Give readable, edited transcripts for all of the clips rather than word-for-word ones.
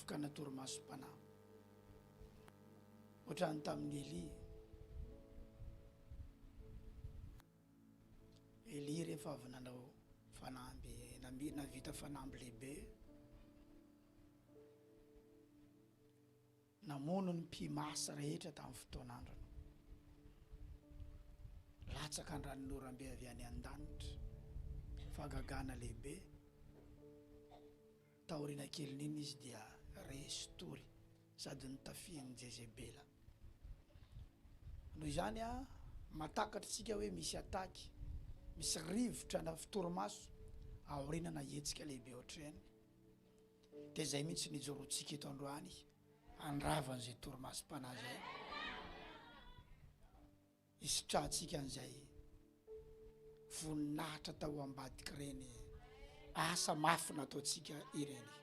fanafokana torimasom-panahy ohatrany tamin'ny Eli rehefa avy nanao fanamby navita fanamby lehibe namono ny mpimasa rehetra tamin'ny fotoan'androny latsaka ny ranon'orambe avy any an-danitra fagagana lehibe taoriana kelin'iny izy dia restory sady nitafian'ny Jezebela noho izany matakatritsika hoe misy ataky misy rivotra na fitorimaso aoriana hetsika lehibe ohatrany dia zay mihitsy nijorontsika eto androany andravan'izay torimasom-panahy zay isitrantsika an'izay voninahitra tao ambadiky ireny asa mafy nataontsika ireny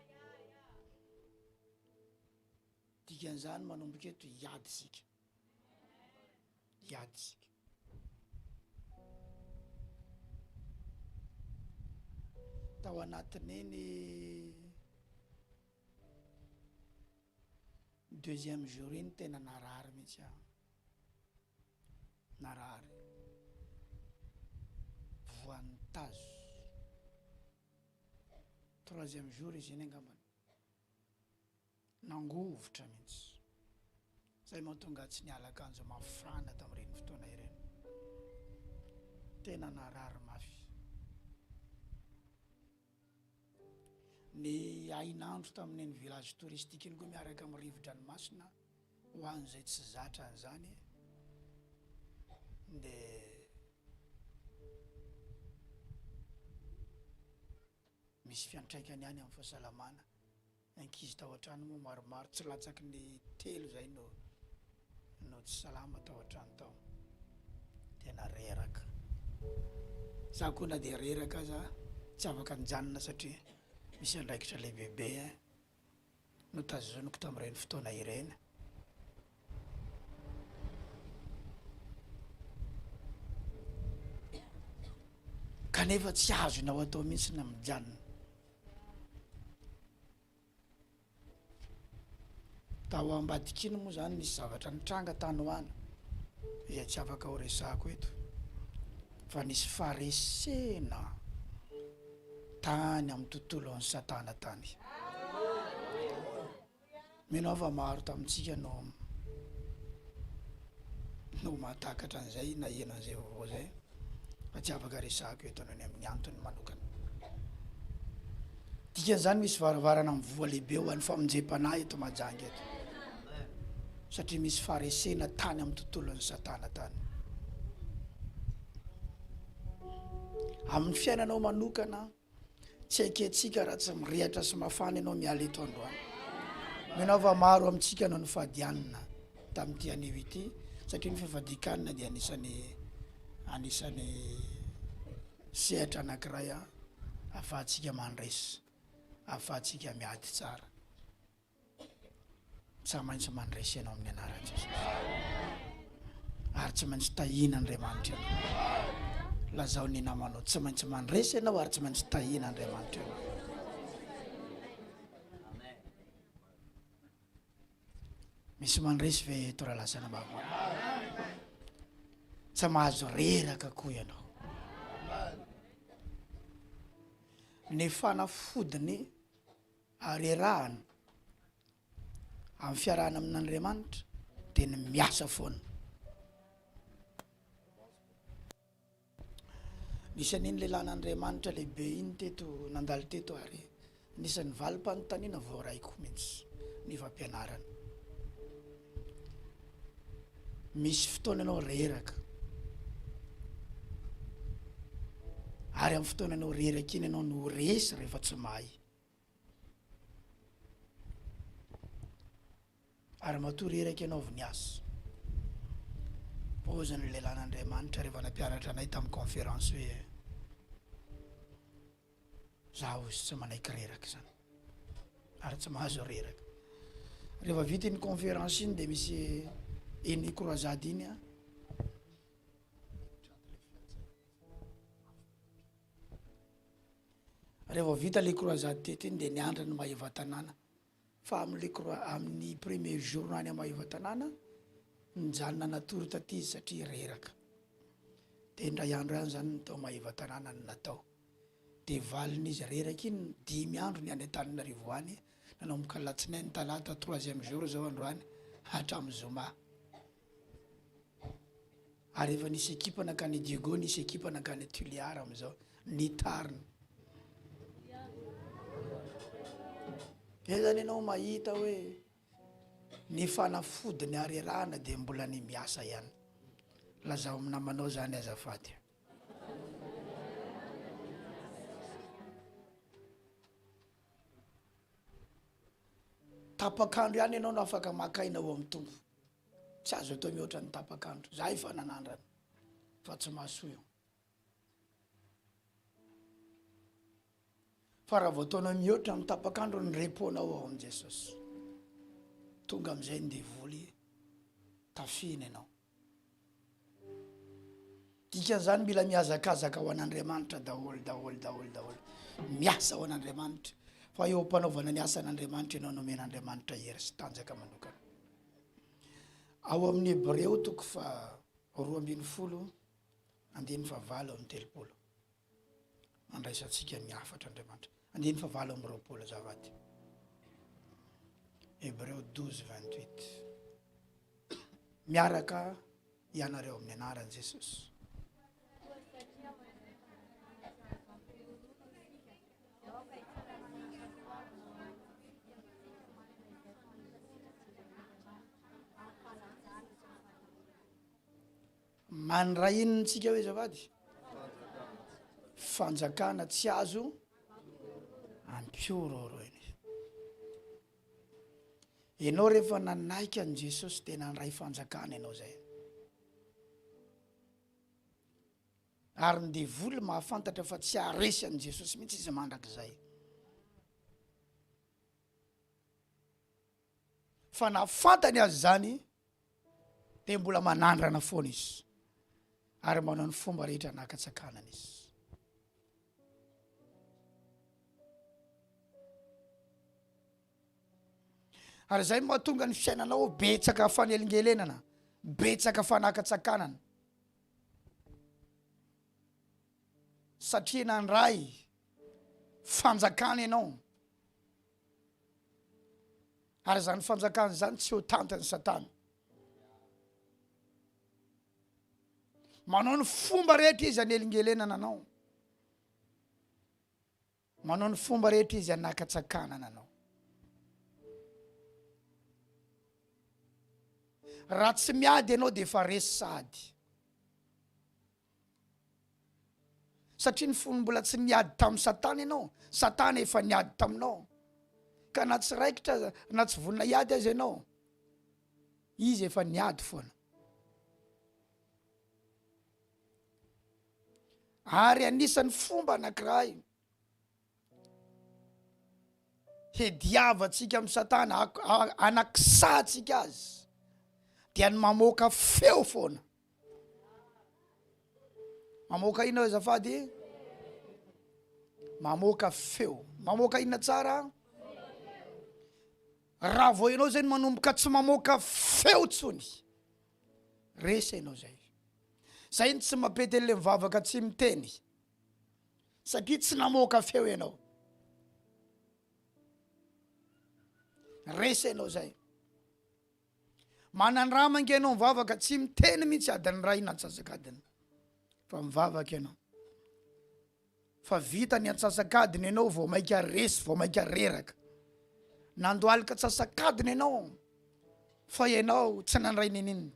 dikan'izany manomboka eto hiady isika tao anatin'iny deuxième jour iny tena narary mihitsy narary voan'ny tazo troisième jour izy iny angambany nangovotra mihitsy zay mahatonga tsy nialakanjo mafana tamin'ireny fotoana ireny tena narary mafy ny ainandro tamin'iny village touristique iny koa miaraka amin'ny rivo-dranomasina ho an'izay tsy zatra an'izany dia misy fiantraikany ihany amin'ny fahasalamana ankizy tao an-trano moa maromaro tsy latsaky ny 3 zay no tsy salama tao an-trano tao tena reraka za koa na dia reraka aza tsy afaka nijanona satria misy andraikitra lehibehibe no tazoniko tamin'ireny fotoana ireny kanefa tsy azonao atao mihitsy na mijanona tao ambadikiny moa zany misy zavatra nitranga tany hoana izay tsy afaka ho resako eto fa nisy faresena tany amin'ny tontolon'ny satana tany minao fa maro tamintsika no mahatakatra an'izay na eno an'izay vaovao zay fa tsy afaka resako eto noho ny amin'ny antony manokana dikan'izany misy varavarana mivoa lehibe ho an'ny famonjem-panahy eto Mahajanga eto satria misy faresena tany amin'ny tontolon'ny satana tany amin'ny fiainanao manokana tsy haiketsika raha tsy mirehatra sy mafana ianao miala eto androany minao fa maro amintsika no nifadianina tamin'ity anio ity satria ny fifadikanina dia anisany sehatra anankiray ahafahantsika mandresy ahafahantsika miady tsara tsy maintsy mandresy ianao amin'ny anaran'i Jesosy ary tsy maintsy tahina Andriamanitra ianao lazao ny namanao tsy maintsy mandresy ianao ary tsy maintsy tahina Andriamanitra ianao misy mandresy ve tora lasana baba tsy mahazo reraka koa ianao ny fanafodiny arerahana amin'ny fiarahana amin'Andriamanitra dia ny miasa foana nisan'iny lehilahin'Andriamanitra lehibe iny teto nandalo teto ary nisan'ny valim-panontaniana voaraiko mihitsy ny fampianarana misy fotoana ianao reraka ary amin'ny fotoana ianao reraka iny ianao no resy rehefa tsy mahay ary matoa reraka ianao avy niasa pozany lehilahin'Andriamanitra rehefa nampianatra anay tamin'ny conférence hoe zaho izy tsy manaiky reraka zany ary tsy mahazo reraka rehefa vita iny conférence iny dia misy iny croisade iny rehefa vita le croisade teto iny dia niandra ny maheva tanàna fa amin'ny premier jour nany amaiva tanàna nijanona natory taty izy satria reraka. De indray andro ihany zany tao maiva tanàna ny natao. De valiny izy reraka iny 5 andro ny any Antananarivo any, nanomboka Latsinainy talata 3e jour zao androany hatramin'ny zoma. Ary efa nisy ekipa nakany Diego, nisy ekipa nakany Tuliara amizao nitariny. Zany ianao mahita hoe ny fanafody ny arerahana dia mbola ny miasa ihany. Lazao amin'ny namanao zany azafady. Tapakandro ihany ianao no afaka makaina ao amin'ny tombo. Tsy azo atao mihoatra ny tapakandro. Za efa nanandrana fa tsy mahasoa io. Fa raha vao ataonao mihoatra ny tapakandro ny reponao ao amin'i Jesosy, tonga amin'izay ny devoly tafina ianao. Dikan'izany mila miazakazaka ho an'Andriamanitra daholo. Miasa ho an'Andriamanitra. Fa eo ampanaovana ny asa an'Andriamanitra ianao nomen'Andriamanitra hery sy tanjaka manokana. Ao amin'ny Hebreo 12:9 amin'ny 30. Andraisantsika miafatra Andriamanitra. 9:20 zavady. Hebreo 12:28. Miaraka ianareo amin'ny anaran'i Jesosy. Mandray inontsika hoe zavady? Fanjakana tsy azo ampioro iny. Ianao rehefa nanaiky an' Jesosy dia nandray fanjakana ianao zay. Ary ny devoly mahafantatra fa tsy haresy an' Jesosy mihitsy izy mandrakizay. Fa nafantany azy zany dia mbola manandrana foana izy. Ary manao ny fomba rehetra nakatsakanana izy. Ary zay mahatonga ny fiainanao betsaka fanelingelenana, betsaka fanakatsakanana. Satria nandray fanjakana ianao. Ary zany fanjakana zany tsy ho tantany Satana. Manao ny fomba rehetra izy anelingelenana anao. Manao ny fomba rehetra izy anakatsakanana anao. Raha tsy miady ianao dia efa resy sady. Satria ny fony mbola tsy niady tamin'ny Satana ianao, Satana efa niady taminao. Ka na tsy raikitra, na tsy vonina hiady azy ianao, izy efa niady foana. Ary anisan'ny fomba anankiray hediavantsika amin'ny Satana, anakisahantsika azy, dia ny mamoaka feo foana. Mamoaka inona azafady? Mamoaka feo. Mamoaka inona tsara? Raha vao ianao zay manomboka tsy mamoaka feo tsony, resa ianao zay. Zay tsy mapety an'ilay mivavaka tsy miteny, satria tsy namoaka feo ianao. Resa ianao zay. Manandramanga ianao mivavaka tsy miteny mihitsy adiny ray na antsasakadiny, fa mivavaka ianao. Fa vita ny antsasakadiny ianao vao maika resy, vao maika reraka. Nandoalika antsasakadiny ianao, fa ianao tsy nandray ninina.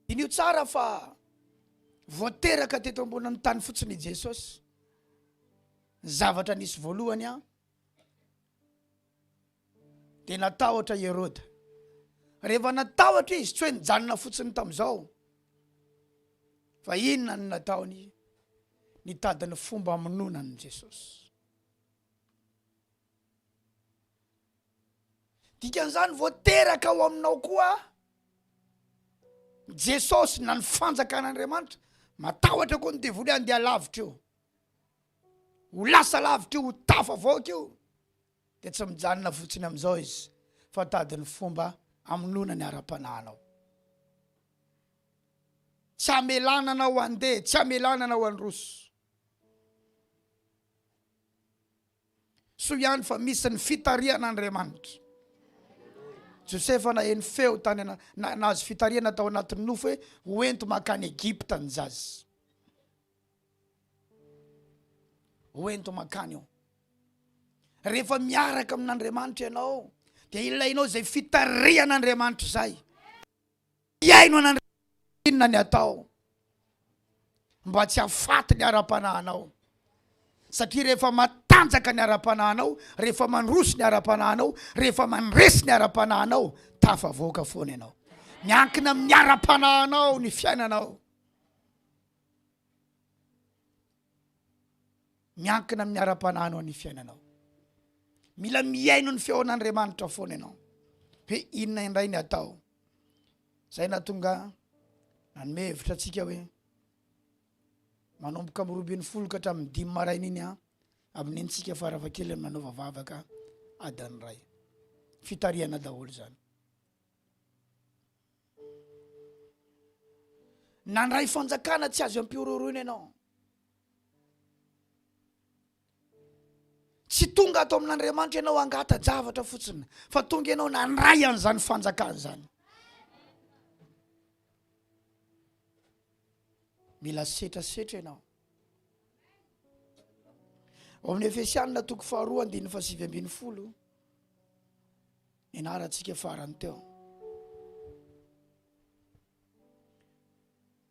Inio tsara fa voateraka teto amboniny tany fotsiny Jesosy. Zavatra nisy voalohany dia natahotra Herôda. Rehefa natahotra izy tsy hoe nijanona fotsiny tamin'izao, fa inona ny nataony? Nitady ny fomba hamononany Jesosy. Dikan'izany voateraka ao aminao koa Jesosy na ny fanjakan'Andriamanitra matahotra koa ny devoly andeha lavitra io, ho lasa lavitra io, ho tafavoaka io, dia tsy mijanona fotsiny amin'izao izy fa tady ny fomba amonona ny ara-panahinao. Tsy amelana anao andeha, tsy amelana anao androso. So ihany fa misy ny fitarian'Andriamanitra. Josefa naheno feo tany nahazo fitariana tao anatin'ny nofo hoe hoento makany Egypta ny zazy. Hoento makany io. Rehefa miaraka amin'Andriamanitra ianao, dia ilainao izay fitarian'Andriamanitra izay. Iaino an'Andriamanitra inona ny atao mba tsy hahafaty ny ara-panahinao. Satria rehefa matanjaka ny ara-panahinao, rehefa mandroso ny ara-panahinao, rehefa mandresy ny ara-panahinao, tafavoaka foana ianao. Miankina amin'ny ara-panahinao ny fiainanao. Miankina amin'ny ara-panahinao ny fiainanao. Mila miaino ny feon'Andriamanitra foana ianao. Hoe inona indray ny atao. Zay nahatonga nanome hevitra antsika hoe manomboka amin'ny 20 ka hatramin'ny 5 maraina iny amin'ny antsika faravakely manova vavaka adany ray. Fitariana daholo zany. Nandray fanjakana tsy azo ampiororona ianao. Tsy tonga ato amin'Andriamanitra ianao angata javatra fotsiny, fa tonga ianao nandray an'izany fanjakana zany. Mila setrasetra ianao. Ao amin'ny Efesianina 4:2-7 inarantsika farany teo.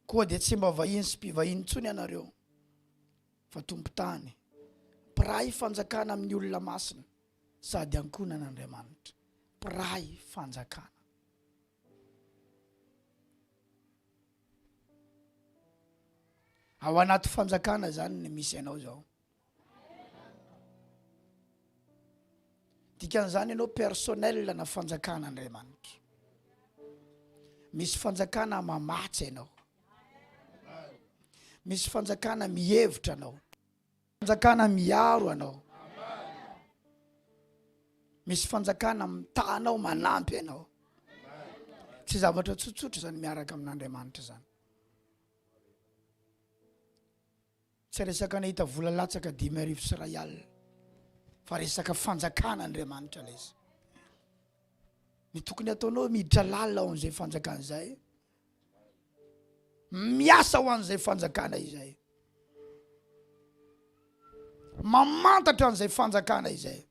Koa dia tsy mba vahiny sy mpivahiny intsony ianareo, fa tompo-tany, piray fanjakana amin'ny olona masina sady ankonan'Andriamanitra. Piray fanjakana. Ao anaty fanjakana zany ny misy ianao zao. Dikan'izany ianao personnel na fanjakan'Andriamanitra. Misy fanjakana mamatsy ianao. Misy fanjakana mihevitra anao. Fanjakana miaro anao. Misy fanjakana mitanao manampy anao. Tsy zavatra tsotsotra zany miaraka amin'Andriamanitra zany. Tsy resaka nahita vola latsaka 5,000 sy 1,000 alina, fa resaka fanjakan'Andriamanitra ilay izy. Ny tokony ataonao miditra lalina ao an'izay fanjakana izay, miasa ho an'izay fanjakana izay, mamantatra an'izay fanjakana izay.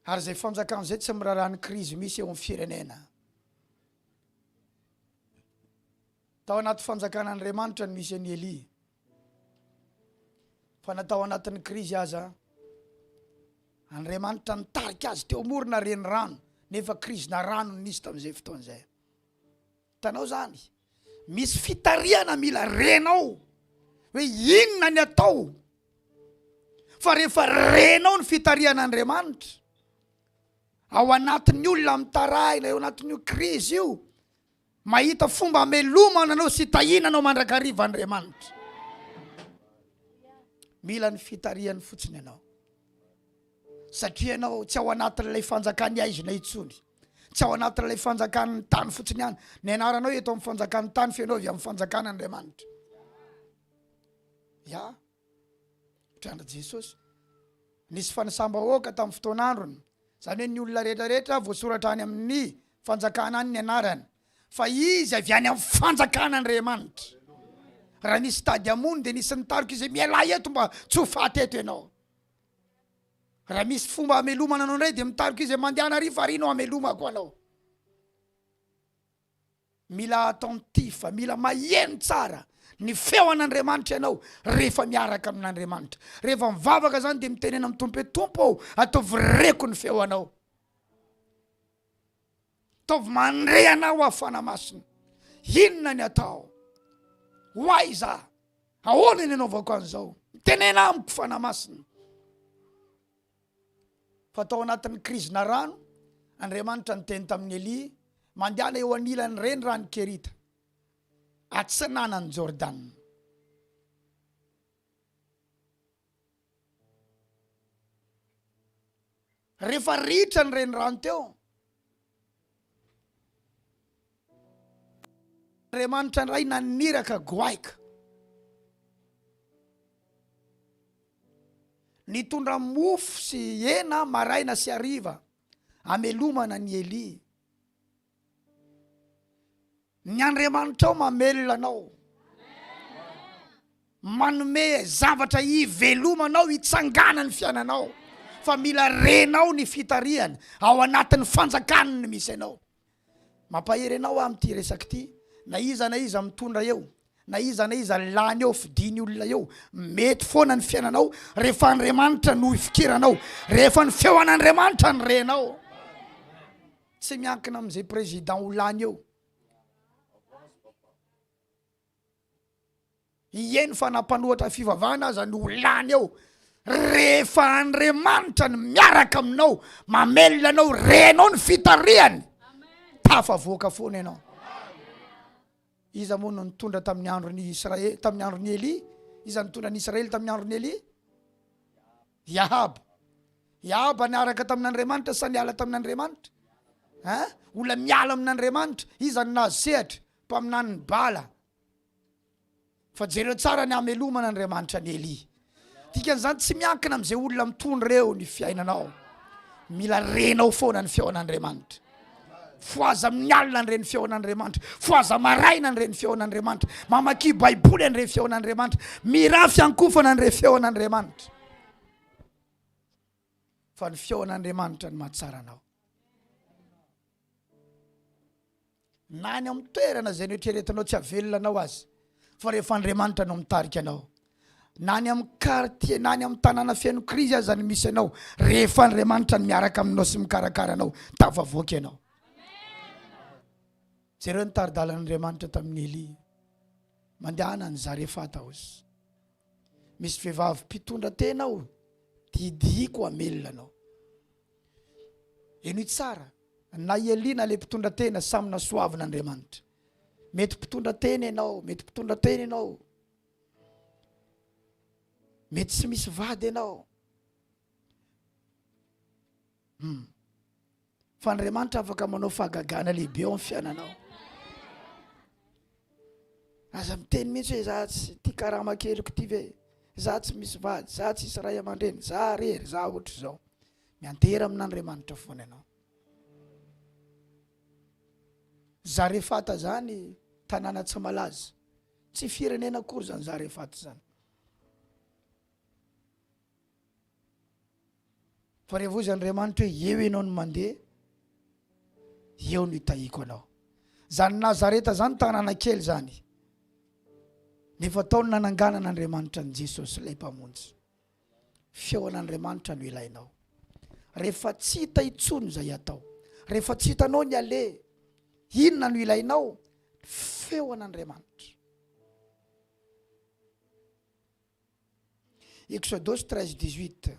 Ary izay fanjakana izay tsy mirarahany krizy misy eo amin'ny firenena. Tao anaty fanjakan'Andriamanitra ny misy an'i Eli. Fa natao anatin'ny krizy aza, Andriamanitra nitarika azy teo morona renirano, nefa krizy na rano nisy tamin'izay fotoan'izay. Hitanao zany, misy fitariana mila renao hoe inona ny atao. Fa rehefa renao ny fitarian'Andriamanitra ao anatin'ny olona mitarahina, ao anatin'io krizy io, mahita fomba amelomana anao sy tahinanao mandrakariva Andriamanitra. Mila ny fitariany fotsiny ianao. Satria ianao tsy ao anatin'ilay fanjakany aizina intsony, tsy ao anatin'ilay fanjakany tany fotsiny ihany. Ny anaranao eto amin'ny fanjakany tany fa ianao avy amin'ny fanjakan'Andriamanitra. Ya, trandra Jesosy nisy fanisambahoaka tamin'ny fotoan'androny, zany hoe ny olona rehetrarehetra voasoratra any amin'ny fanjakana any ny anarany, fa izy avy any amin'ny fanjakan'Andriamanitra. Raha nisy tady amony dia nisy nitarika izy miala eto mba tsy ho faty eto ianao. Raha misy fomba amelomana anao indray dia mitarika izy mandehana ary varianao amelomako anao. Mila attentif, mila maheno tsara ny feon'Andriamanitra ianao rehefa miaraka amin'Andriamanitra. Rehefa mivavaka zany dia mitenena amin'ny Tompo hoe Tompo, ataovy reko ny feonao. Ataovy mandre anao ahafana masina. Inona ny atao? Hoaiza? Ahoana ny anaovako an'izao? Tenena amiko fanahy masina. Fa tao anatin'ny krizy na rano, Andriamanitra niteny tamin'ny Elia mandehana eo anilany renirano Kerita atsinanany Jordan. Rehefa ritra ny renirano teo, Andriamanitra ndray naniraka goaika nitondra mofo sy hena maraina sy hariva amelomana ny Elia. Ny Andriamanitra ao mamelona anao, manome zavatra hivelomanao, hitsangana ny fiainanao, fa mila renao ny fitariana ao anatin'ny fanjakana misy anao. Mampahery anao amin'ity resaka ity, na iza mitondra eo, na iza lany eo, fidiny olona eo, mety foana ny fiainanao rehefa Andriamanitra no ifikiranao, rehefa ny feon'Andriamanitra ny renao. Tsy miankina amin'izay président ho lany eo. Ieny fa nampanohatra fivavahana aza no lany eo. Rehefa Andriamanitra ny miaraka aminao, mamelona anao, renao ny fitariany, tafavoaka foana ianao. Iza moa no nitondra tamin'ny andron'ny Israely, tamin'ny andron'ny Elia? Iza nitondra ny Israely tamin'ny andron'ny Elia? Yahaba niaraka tamin'Andriamanitra sa niala tamin'Andriamanitra? Olona miala amin'Andriamanitra, iza ny nazehatra mpaminany bala. Fa jereo tsara ny ameloman'Andriamanitra ny Elia. Dikan'izany tsy miankina amin'izay olona mitondra eo ny fiainanao, mila renao foana ny feon'Andriamanitra. Foaza amin'ny alina ny reny feon'Andriamanitra, foaza maraina ny reny feon'Andriamanitra, mamaky baiboly ny reny feon'Andriamanitra, mira fiankofana ny reny feon'Andriamanitra. Fa ny feon'Andriamanitra ny mahatsara anao. Na ny amin'ny toerana izay noeritreretinao tsy havelona anao azy, fa rehefa Andriamanitra no mitarika anao. Na ny amin'ny quartier, na ny amin'ny tanàna feno krizy aza ny misy anao, rehefa Andriamanitra ny miaraka aminao sy mikarakara anao, tafavoaka ianao. Jereo nitaridàlan'Andriamanitra tamin'ny Elia, mandehana ny Zarefata ozy. Misy vehivavy mpitondra tena ao, didiko amelona anao. Eno tsara, na Elia na le mpitondra tena samy nasoavin'Andriamanitra. Mety mpitondra tena ianao, mety mpitondra tena ianao, mety tsy misy vady ianao. Fa Andriamanitra afaka manao fahagagana lehibe ao amin'ny fiainanao. Aza miteny mihitsy hoe za tsy tia karama keliko ty ve, za tsy misy vady, za tsy isy ray aman-dreny, za rery, za ohatry zao. Miantera amin'Andriamanitra foana ianao. Zarefata zany tanàna tsy malaza, tsy firenena akory zany Zarefata zany. Fa rehefa izy Andriamanitra hoe eo ianao no mandeha, eo no hitahiko anao. Zany Nazareta zany tanàna kely zany, nefa taony nananganan'Andriamanitra ny Jesosy ilay mpamonjy. Feon'Andriamanitra no ilainao. Rehefa tsy hita intsony izay atao, rehefa tsy hitanao ny ale, inona no ilainao? Feon'Andriamanitra. Exodus 13:18.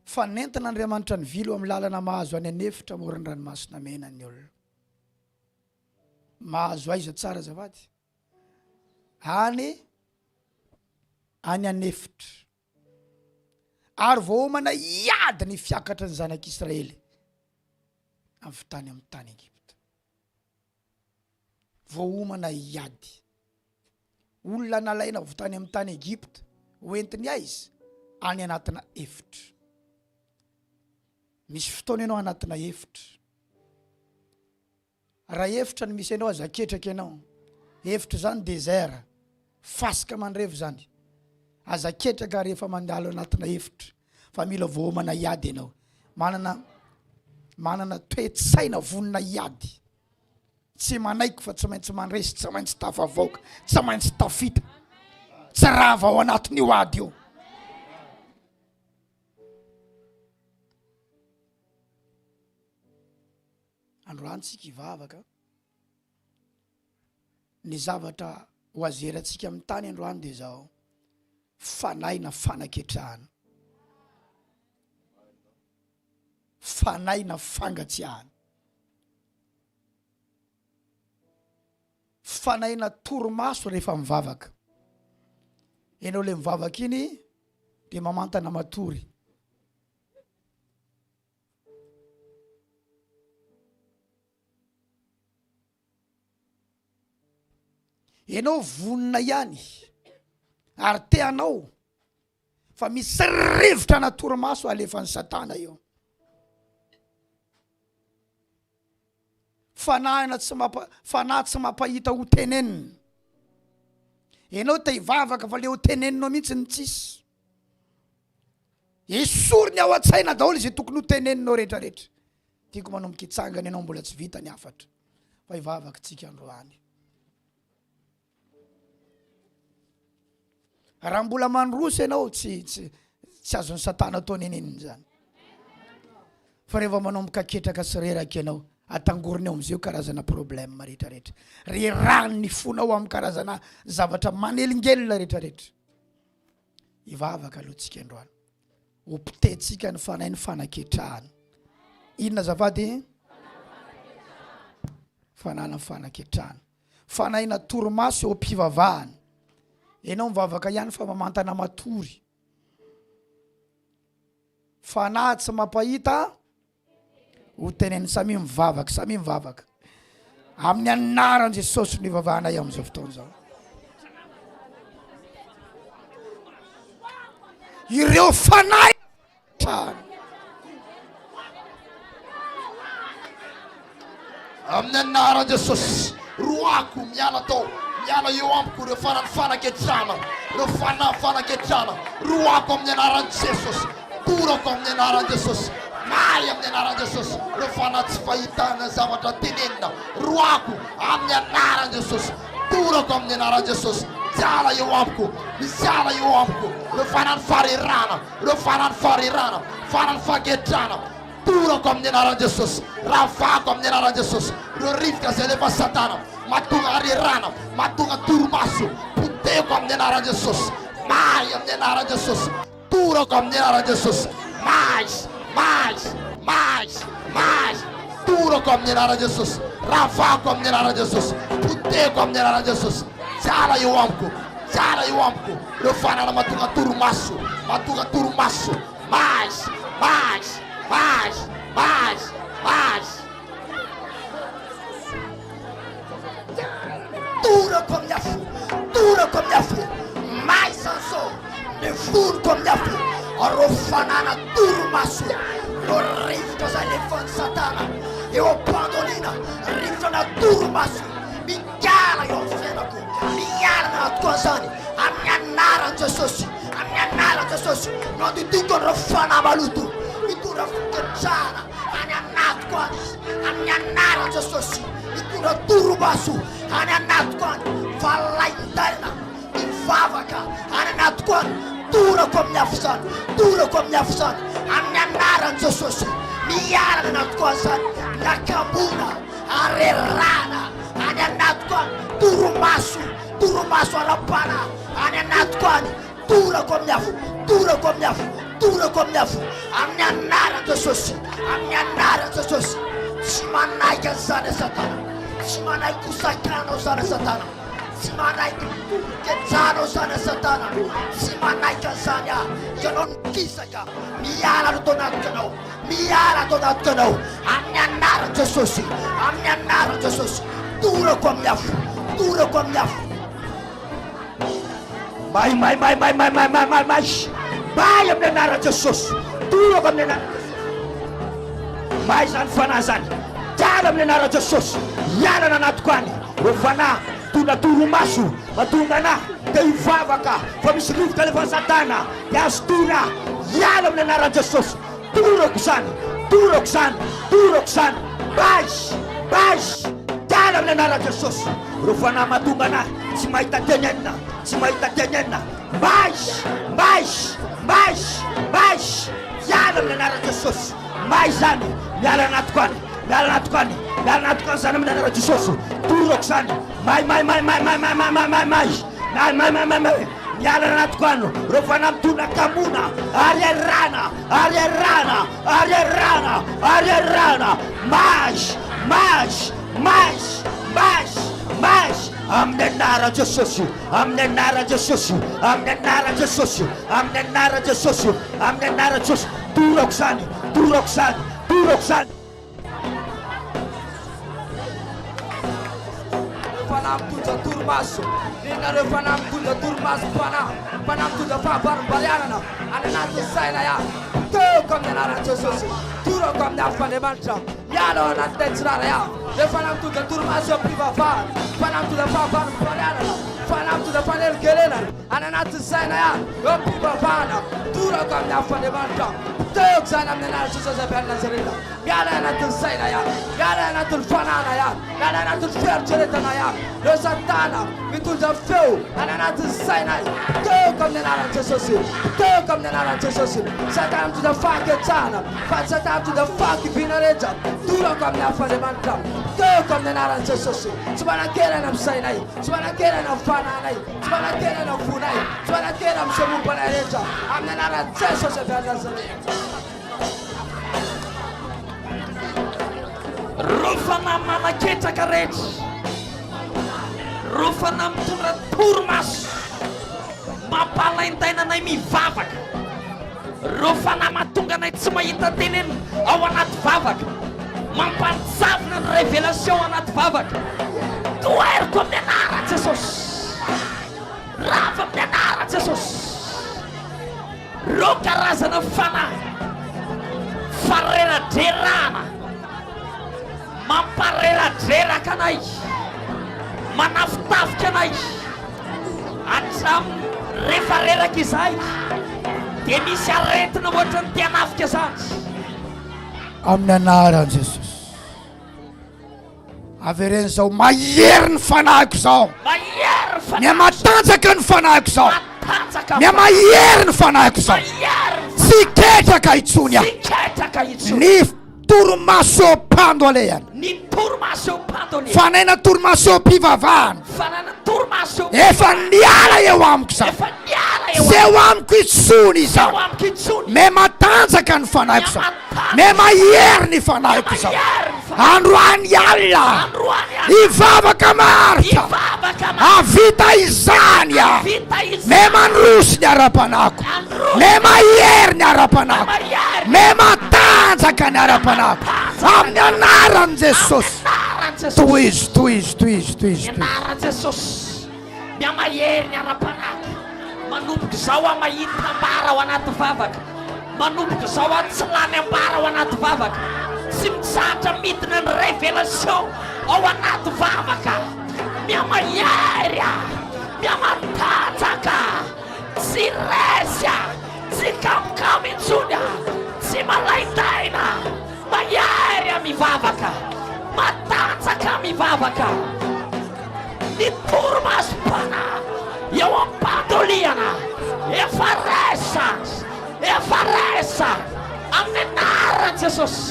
Fa nentin'Andriamanitra ny vilo amin'ny lalana mahazo any anefitra amoron'ny ranomasina mena ny olona. Mahazo aiza tsara zavady? Any anefitra. Ary voaomana iady ny fiakatra ny zanak'Israely avy tany amin'ny tany Egypta. Voaomana iady. Olona nalaina avy tany amin'ny tany Egypta, hoentiny aiza? Any anatina efitra. Misy fotoana ianao anatina efitra. Raha efitra no misy ianao aza ketraka ianao. Efitra zany désert, fasika mandrevo zany. Aza ketraka rehefa mandalo anatina efitra, fa mila voamana iady ianao. Manana toe-tsaina vonina iady. Tsy manaiky fa tsy maintsy mandresy, tsy maintsy tafavoaka, tsy maintsy tafita. Tsy rava ao anatiny io ady io. Androany tsika hivavaka, ny zavatra ho azerantsika amin'ny tany androany dia zao: fanahy na fanaketrahana. fanaina fangatsiahana, fanaina toromaso rehefa mivavaka. Ianao le mivavaka iny dia mamantana matory. Ianao vonina ihany ary teanao fa misy rivotra na toromaso alefan'ny Satana eo. Fanahy tsy mampahita ho tenenina. Ianao te hivavaka fa le ho teneninao mihitsy ny tsisy. Esoriny ao an-tsaina daholo izay tokony ho teneninao rehetrarehetra. Tiako manomboka hitsangana ianao mbola tsy vita ny afatra fa hivavaka tsika androany. Raha mbola mandroso ianao tsy azon'ny Satana atao neneniny zany. Fa rehefa manomboka ketraka sy reraka ianao, atangoriny ao amizay karazana problème rehetrarehetra. Rerahany fonao amin'ny karazana zavatra manelingelina rehetrarehetra. Hivavaka aloha tsika androany. Hompitentsika ny fanahy ny fanaketrahana. Inona zafady? Fanana fanaketrahana. Fanahina toromaso eo am-pivavahana. Ianao mivavaka ihany fa mamantana matory. Fanahy tsy mampahita ho teneny. Samy mivavaka. Amin'ny anaran'i Jesosy no ivavahanay amin'izao fotoana izao. Ireo fanahy amin'ny anaran'i Jesosy, roako miala tao. Miala eo amiko ireo fanaketrana, ireo fanaketrana. Roako amin'ny anaran'i Jesosy, torako amin'ny anaran'i Jesosy. May amin'ny anaran'i Jesosy, ireo tsy fahitana zavatra tenenina. Roako amin'ny anaran'i Jesosy, torako amin'ny anaran'i Jesosy. Miala eo amiko, miala eo amiko. Ireo farirana, ireo farirana, faketrana. Torako amin'ny anaran'i Jesosy, ravako amin'ny anaran'i Jesosy. Ireo rivotra zay lefa Satana mahatonga rirana, mahatonga toromaso, poteko amin'ny anaran'i Jesosy. May amin'ny anaran'i Jesosy, torako amin'ny anaran'i Jesosy. May, torako amin'ny anaran'i Jesosy. Ravako amin'ny anaran'i Jesosy, poteko amin'ny anaran'i Jesosy. Miala eo amiko, ireo fanana mahatonga toromaso, May. Torako amin'ny afo, may sanso, mivoroko amin'ny afo. Arô fanana toromaso, ireo rivotra zay lefan'ny Satana eo am-pandoniana, rivotra na toromaso. Miala eo amin'ny fiainako, miala na atoko an'izany amin'ny anaran'i Jesosy, amin'ny anaran'i Jesosy. Nandidiko ireo fanahy maloto, mitondra fiketrahana any anatiko any, amin'ny anaran'i Jesosy. Mitondra toromaso any anatiko any, valain-taina mivavaka any anatiko any. Torako amin'ny afo zany, amin'ny anaran'i Jesosy. Miala ny anatiko an'izany, nakambona arerana any anatiko any. Toromaso alapana any anatiko any. Torako amin'ny afo, amin'ny anaran'i Jesosy, amin'ny anaran'i Jesosy. Tsy manaiky an'izany Satana, tsy manaiky hosakanao zany Satana, tsy manaiky kejanao zany Satana, tsy manaiky an'izany ianao nikisaka. Miala no tao anatika anao, amin'ny anaran'i Jesosy, amin'ny anaran'i Jesosy. Torako amin'ny afo. May amin'ny anaran'i Jesosy. Torako amin'ny anaran'i Jesosy. May zany fanahy zany, tiala amin'ny anaran'i Jesosy. Iala na anatiko any, ireo fanahy tondra toromaso mahatonga anahy te hivavaka fa misy rivotra lefa Satana te azotona. Iala amin'ny anaran'i Jesosy. Torako zany. May, tiala amin'ny anaran'i Jesosy. Ireo fanahy mahatonga anahy tsy mahita tenenina. May, iala amin'ny anaran'i Jesosy. May zany, miala anatiko any zany amin'ny anaran'i Jesosy. Torako zany. May. miala anatiko ano reo fanamtona kamona ariarana mash amin'ny anara Jesosy amin'ny anara Jesosy amin'ny anara Jesosy amin'ny anara Jesosy amin'ny anara Jesosy torako zany fanamtunza turmaso ninareo fanamtunza turmaso fanamtunza fahabarim-barianana ananaty saina ya toko amin'ny anaran'i Jesosy torako amin'ny afandriamanitra miala ao anaty tetsirara ya le fanamtunza turmaso mpivavahana fanamtunza fahabarim-barianana fanamtunza faneligelelana ananaty saina ya eo mpivavahana torako amin'ny afandriamanitra toko zany amin'ny anaran'i Jesosy avy any Nazareta miala anatin'ny saina ya miala anatin'ny fanana ya miala anatin'ny fieritreretana ya reo satana mitondra feo any anatin'ny saina toko amin'ny anaran'i Jesosy toko amin'ny anaran'i Jesosy satana mitondra fahanketsahana satana mitondra fahakiviana rehetra torako amin'ny afandriamanitra toko amin'ny anaran'i Jesosy tsy manan-kerana amin'ny sainay tsy manan-kerana amin'ny fananay tsy manan-kerana amin'ny fonay tsy manan-kerana amin'ny semombanay rehetra amin'ny anaran'i Jesosy avy any Nazareta. Rofana manaketraka rehetra rofana mitondra toromaso mampalaintainanay mivavaka rofana mahatonga anay tsy mahita teneny ao anaty vavaka mampantsavina ny révélation ao anaty vavaka toeriko amin'ny anaran'i Jesosy rava amin'ny anaran'i Jesosy reo karazana fanahy fareradrarana mampareradraraka anay manafitafika anay hatramin'ny rehefa reraka izahay dia misy aretina ohatra ny tianafika zany amin'ny anaran'i Jesosy avereny zao mahery ny fanahiko zao mia matanjaka ny fanahiko zao mia mahery ny fanahiko zao tsy ketraka itsony aho ny toromaso pando alehany fanaina toromaso mpivavahana efa niala eo amiko zao sy eo amiko itsony zao me matanjaka ny fanahiko zao me mahery ny fanahiko zao androany alina ivavaka maritra avita izany a me mandroso ny ara-panako me mahery ny ara-panako me matanjaka ny ara-panako amin'ny anaran'i Jesosy toizy anaran'i Jesosy miamahery ny ara-panaka manomboka zao a mahita ambara ao anaty vavaka manomboka zao a tsy lany ambara ao anaty vavaka tsy mitsatra midina ny révélation ao anaty vavaka miamahery a miamatanjaka tsy resy a tsy kamokamo intsony a tsy malaitaina mahery a mivavaka matanjaka mivavaka ny toromasom-pana eo am-pandoliana efa resa amin'ny anaran'i Jesosy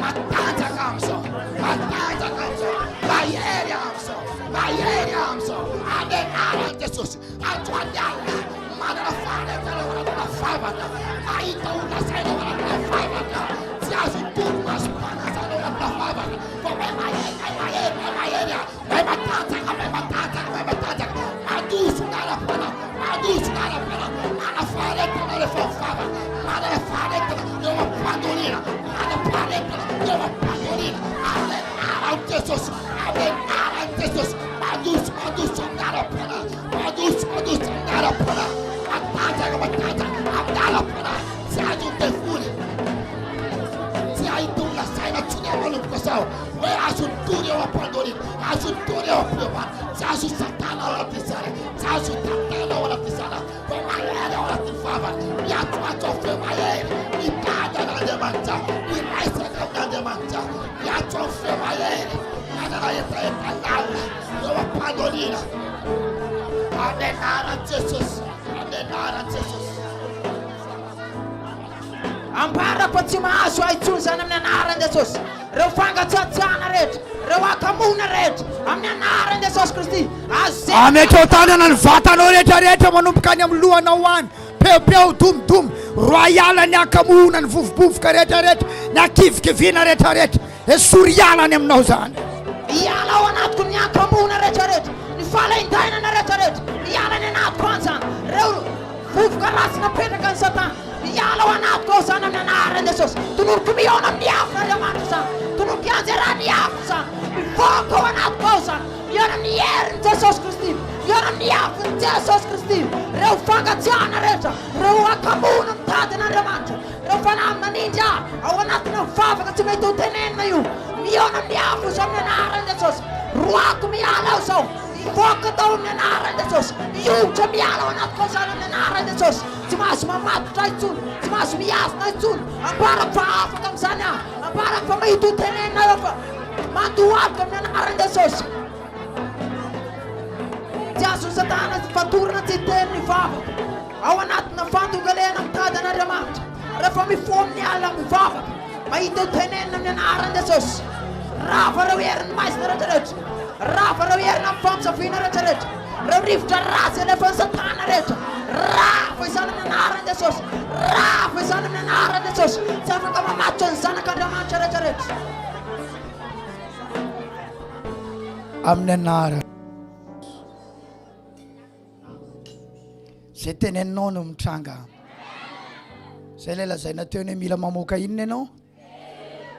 matanjaka am'izao mahery am'izao amin'ny anaran'i Jesosy androany alina manana faharetana ao anatina vavaka mahita olona saina ao anatina vavaka tsy azo toromasom-pana zany ao anatina vavaka fa mahery matanjaka madoso nara-pana mana faharetana rehefa mivavaka manana faharetana eo am-pandoliana mana faharetana eo am-pandoliana amin'ny anaran'i Jesosy madoso amin'ny ara-pana madoso amin'ny ara-pana matanjaka amin'ny ara-pana tsy azo tefony tsy ahita olona saina tsony ao manomboka zao hoe azo tory eo am-pandoliana azo tory eo am-piovana tsy azo satana ao anaty zany tsy azo tatana ao anaty zany fa mahery ao anaty vavaka miatoato ao feo mahery mitady an'Andriamanitra miraisaka amin'Andriamanitra miatso ao feo mahery manana etaetan'alina eo am-pandoliana amin'ny anaran'i Jesosy ambarako tsy mahazo aitsony zany amin'ny anaran'i Jesosy reo fangatsiatsiana rehetra, reo akamona rehetra amin'ny anaran'i Jesosy Kristy. Ametao tanana ny vatanao rehetrarehetra manomboka any amin'ny lohanao any. Peopeo domdom royala ny akamona ny vovobovoka rehetrarehetra, ny akivikivina rehetrarehetra. Esory ialany aminao zany. Iala ao anatiko ny akamona rehetrarehetra, ny falaindainana rehetrarehetra. Iala ny anatiko any zany. Reo vovoka ratsy napetraka ny Satana. Iala ao anatiko ao zany amin'ny anaran'i Jesosy. Tonoroko mihaona amin'ny afin'Andriamanitra zany. Tonoroko ianjerany afo zany. Mivoaka ao anatiko ao zany. Mihaona amin'ny herin'i Jesosy Kristy. Mihaona amin'ny afin'i Jesosy Kristy. Reo fangatsiahana rehetra, reo akamona mitady an'Andriamanitra, reo fanahy manindry ao anatina vavaka tsy mety ho tenenina io. Mihaona amin'ny afo zao amin'ny anaran'i Jesosy. Roako miala ao zao. Mivoaka tao amin'ny anaran'i Jesosy. Iotra miala ao anatiko ao zany amin'ny anaran'i Jesosy. Tsy mahazo mamatotra intsony, tsy mahazo miazona intsony. Ambarako fa afaka amin'izany aho, ambarako fa mahita ho tenenina eo fa mandohalika amin'ny anaran'i Jesosy. Tsy azon'ny Satana fatorana tsy hiteny ny vavaka ao anatina fantogalena mitady an'Andriamanitra. Rehefa mifoha amin'ny alina mivavaka, mahita ho tenenina amin'ny anaran'i Jesosy. Rafa reo herin'ny maizina rehetrarehetra, rafa reo herina amin'ny fampisafiana rehetrarehetra, reo rivotra ratsy alefan'ny Satana rehetra. Rafa izany amin'ny anaran'i Jesosy, rafa izany amin'ny anaran'i Jesosy. Tsy afaka mamatotra ny zanak'Andriamanitra rehetrarehetra. Amin'ny anara zay teneninao no mitranga. Zay le lazaina teo ny mila mamoaka inona ianao?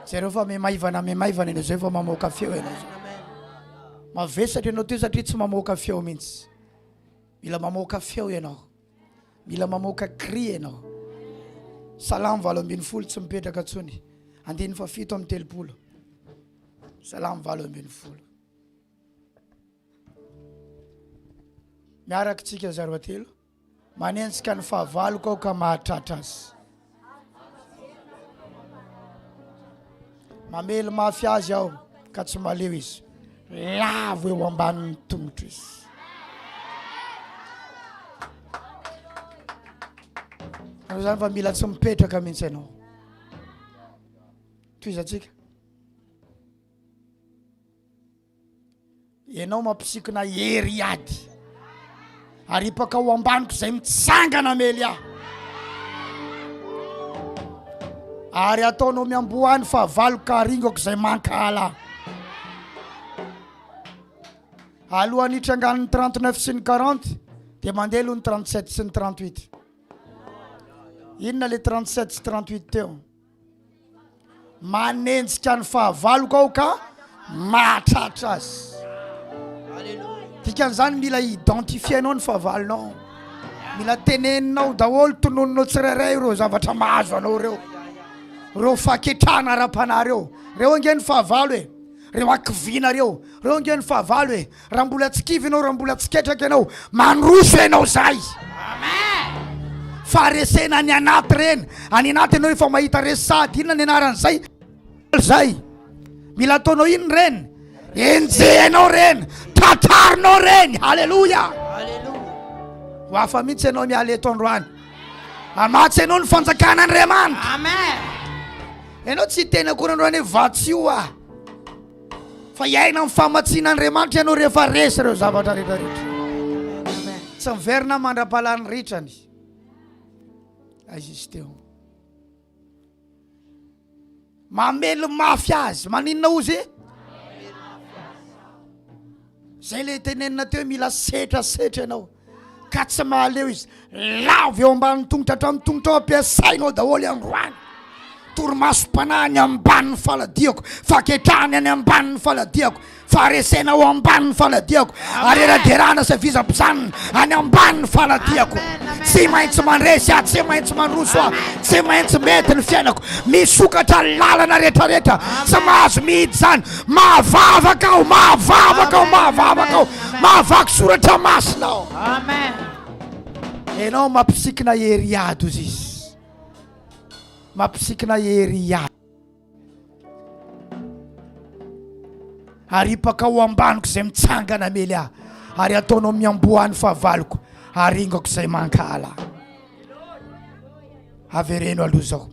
Zareo fa memaivana ianao zay fa mamoaka feo ianao. Mavesatra ianao teo satria tsy mamoaka feo mihitsy. Mila mamoaka feo ianao. Mila mamoaka cri ianao. Salamo 8:20 tsy mipetraka tsony. 7:30. Salamo 8:20. Miaraka tsika zaro telo. Manenjika ny fahavaloko ao ka mahatratra azy. Mamely mafy azy ao ka tsy maleo izy. Lavo eo ambanin'ny tongotra izy. Zany fa mila tsy mipetraka mihitsy ianao. Toizatsika. Ianao mampisikina hery ady. Aripaka ao ambaniko izay mitsangana mely aho. Ary ataonao miamboany fahavaloko ka haringako izay mankala. Alohan'ny hitrangan'ny 39 sy ny 40 dia mandeha aloha ny 37 sy ny 38. Inona le 37 sy 38 teo? Manenjika ny fahavaloko ao ka mahatratra azy. Dikan'izany mila identifienao ny fahavalonao. Mila teneninao daholo tononinao tsirairay reo zavatra mahazo anao reo. Reo faketrana ara-panahy reo. Reo ange ny fahavalo e. Reo akivina reo. Reo ange ny fahavalo e. Raha mbola tsy kivy ianao, raha mbola tsy ketraka ianao, mandroso ianao zay. Amen. Fa resena ny anaty reny. Any anaty ianao efa mahita resady. Inona ny anaran'izay? Zay. Mila ataonao ino reny? Enjehanao reny. Tatarnao reny. Halleluja. Ho afa mihitsy ianao miala eto androany. Amatsy ianao ny fanjakana Andriamanitra. Amen. Ianao tsy tena akory androany hoe vatsy io ah. Fa iaina amin'ny famatsiana Andriamanitra ianao rehefa resy reo zavatra rehetrarehetra. Tsy miverina mandra-pahalan'ny ritrany. Izy teo. Mamely mafy azy. Maninona ozy? Zay le tenenina teo mila setrasetra ianao. Ka tsy mahaleo izy. Lavo eo ambanin'ny tongotra hatramin'ny tongotra ao ampiasainao daholo androany. Torimasom-panahy any ambanin'ny faladiako. Faketrahany any ambanin'ny faladiako. Faresena ao ambanin'ny faladiako. Areraderana sy vizam-pijanona any ambanin'ny faladiako. Tsy maintsy mandresy aho, tsy maintsy mandroso aho, tsy maintsy mety ny fiainako. Misokatra lalana rehetrarehetra. Tsy mahazo mihidy zany. Mahavavaka aho, mahavavaka aho, mahavavaka aho. Mahavaky soratra masina aho. Amen. Ianao mampisikina hery ady ozy izy. Mampisikina hery ady. Aripaka ao ambaniko izay mitsangana mely aho. Ary ataonao miamboany fahavaloko. Haringako izay mankala. Avereno aloha zao.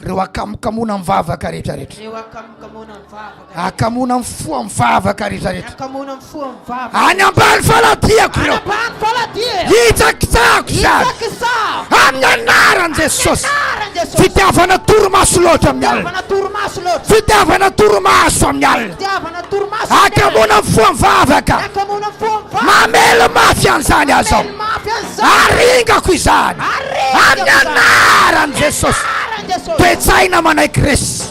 reo akamokamona mivavaka rehetrarehetra, reo akamokamona mivavaka, akamona mifoa mivavaka rehetrarehetra, akamona mifoa mivavaka, any ambany faladiako reo, ambany faladia, hitsakitsako zany isakisako, amin'ny anaran Jesosy. anaran Jesosy, Fitiavana toromaso loatra amin'ny alina, fitiavana toromaso loatra, fitiavana toromaso amin'ny alina, fitiavana toromaso, akamona mifoa mivavaka, akamona mifoa mivavaka, mamelo mafy an'izany azo, mafy an'izany, aringako izany amin'ny anaran Jesosy. anaran Jesosy, Toetsaina manaiky resy,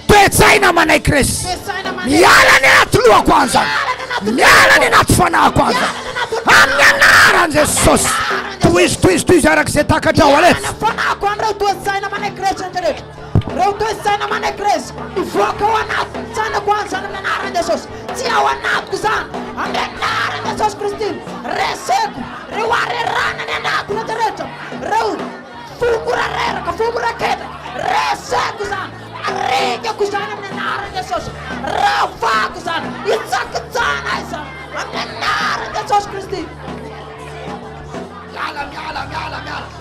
toetsaina manaiky resy, toetsaina manaiky, miala ny anaty lohako an'izany, miala ny anaty fanahiko an'izany amin'ny anaran Jesosy. Toizy arak'izay takatra ao alefa. fanako an'ireo toetsaina manaiky resy rehetrarehetra, reo toetsaina manaiky resy mivoaka ao anaty tsanako an'izany amin'ny anaran Jesosy, tsy ao anatiko izany amin'ny anaran Jesosy Kristy. Reseko reo arerana ny anatiko rehetrarehetra, reo fomora reraka, fomora ketaka, reseko izany, aregako izany amin'ny anaran Jesosy, ravako izany, hitsakitsana izany amin'ny anaran Jesosy Kristy. Miala,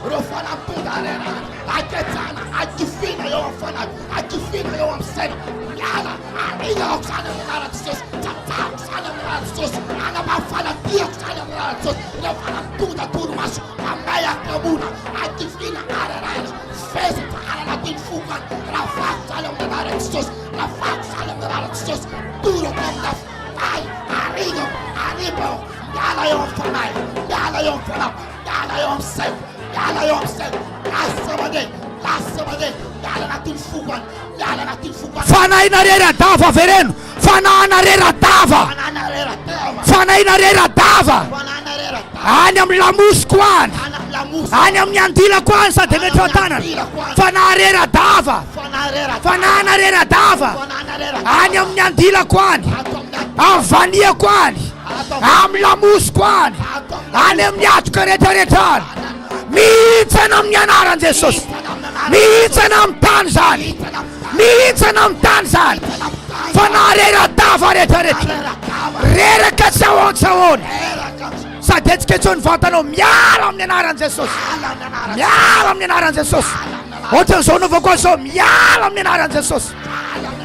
reo fanamponda arena, aketsana, akifina eo amin'ny fanahy, akifina eo amin'ny saina, miala, arignako izany amin'ny anaran Jesosy, tsatsako izany amin'ny anaran Jesosy, anamafaladiako izany amin'ny anaran Jesosy, reo fanamponda toromaso, amay akamona, akifina arerana, fesatra ananatiny fokany, ravako izany amin'ny anaran Jesosy, ravako izany amin'ny anaran Jesosy, torako amin'ny ay, arignako, aribao, miala eo amin'ny fanahy, miala eo amin'ny fanahy, miala eo amin'ny saina, miala eo amin'ny saina, lasa mandeha, miala anatiny fokany, miala anatiny fokany. Fanaina rera-dava vereno, fanahana rera-dava, fanaina rera-dava, any amin'ny lamosiko any, any amin'ny andilako any sady metro an-tanana, fanahy rera-dava, fanahana rera-dava, any amin'ny andilako any, amin'ny vaniako any, amin'ny lamosiko any, any amin'ny atoka rehetrarehetra any, mihitsana amin'ny anaran Jesosy, mihitsana amin'ny tany zany, mihitsana amin'ny tany zany, fanahy rera-dava rehetrarehetra, reraka tsahoan-tsahoana, sady etsiketsony vantanao, miala amin'ny anaran Jesosy, miala amin'ny anaran Jesosy, ohatran'izao novako an'izao, miala amin'ny anaran Jesosy,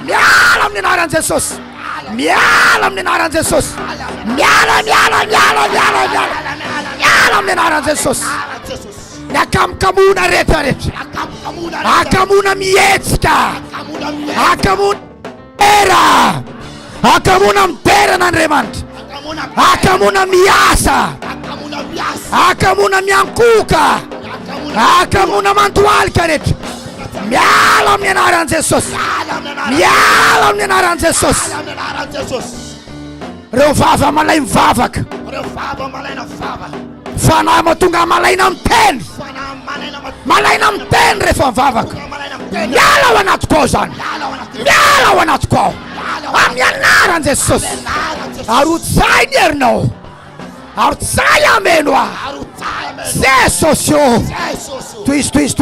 miala amin'ny anaran Jesosy, miala amin'ny anaran Jesosy, miala amin'ny anaran Jesosy, ny akamokamona rehetrarehetra, akamona mihetsika, akamona era, akamona miterana Andriamanitra, akamona miasa, akamona miankoka, akamona mandoalika rehetra, miala amin'ny anaran Jesosy, miala amin'ny anaran Jesosy. Reo vava malay mivavaka, fanahy mahatonga malaina miteny, malaina miteny rehefa mivavaka, miala ao anatiko ao zany, miala ao anatiko ao amin'ny anaran Jesosy. Arotsay ny herinao, arotsay ameno aho, Jesosy io, toizy.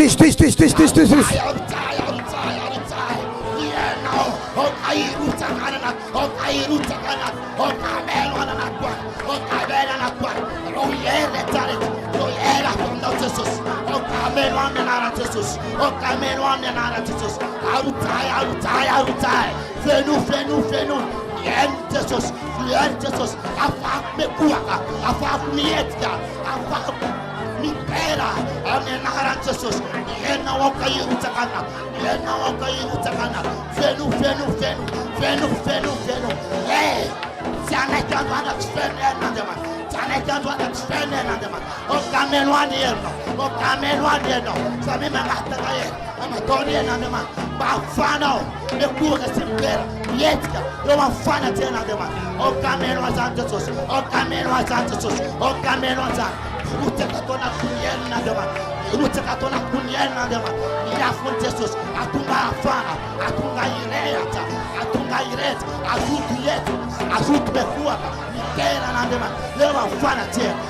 Fenu. Jesus, afak mekuaka, afak mietka, afak mipera, amenaran Jesus, yena wakai utakana, fenu, Sana kan wana spenden nandeman. O kamenwani erno. Sami mangata kaye. Amatori nandeman. Bafano. Ekuga simpera. Yetka. Yo mafana tena nandeman. O kamenwa Jesus. O kamenwa zan. Utekatona kunyen nandeman. Yafun Jesus. Atunga afana. Atunga ireta. Azutu yetu. Azutu bekuaka. Mitera nandeman. Leva fana tena.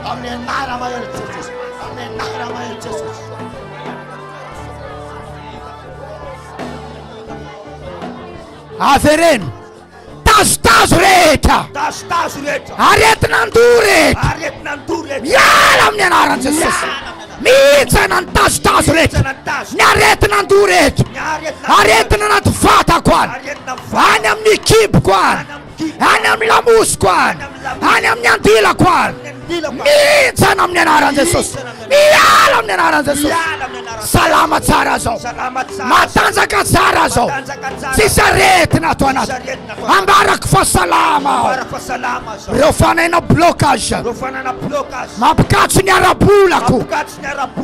Amenara maior Jesus. Afereno. Tas reta. Aretina ndure. Yala amin'ny anaran Jesus. Mihitsana ny tazotazo rehetra, ny aretina andoha rehetra, aretina anaty vatako any, any amin'ny kiboko any, any amin'ny lamosiko any, any amin'ny andilako any, mihitsana amin'ny anaran'i Jesosy, miala amin'ny anaran'i Jesosy. Salama tsara zao, matanjaka tsara zao, tsisy aretina ato anaty, ambarako fa salama. Ireo fanaina blocage mampikatso ny arabolako